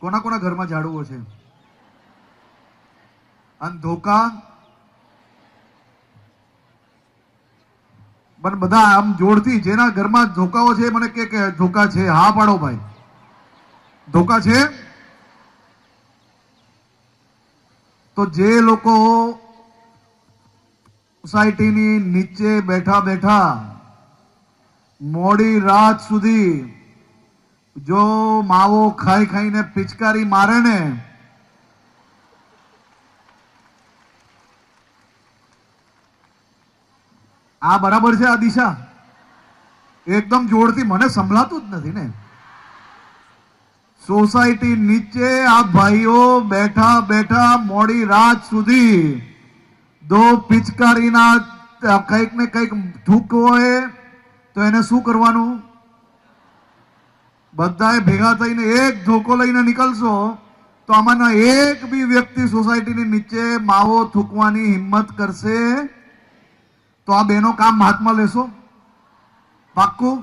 કોના કોના ઘરમાં ઝાડુઓ છે? અને ધોકા? પણ બધા આમ જોડથી જેના ઘરમાં ધોકાઓ છે મને કે ધોકા છે? હા પાડો ભાઈ. ધોકા છે? તો જે લોકો સોસાયટીની નીચે બેઠા બેઠા મોડી રાત સુધી જો માવો ખાઈ ખાઈને પિચકારી મારે ને, આ બરાબર છે? આ દિશા એકદમ જોરથી મને સંભળાતું જ નથી ને. સોસાયટી નીચે આ ભાઈઓ બેઠા બેઠા મોડી રાત સુધી દો પિચકારીના કંઈક ને કંઈક થૂક હોય તો એને શું કરવાનું? બધાએ ભેગા થઈને એક ધોકો લઈને નીકળશો તો આમાંના એક બી વ્યક્તિ સોસાયટીની નીચે માવો થૂકવાની હિંમત કરશે તો આ બેનો કામ હાથમાં લેશો? પાક્કું?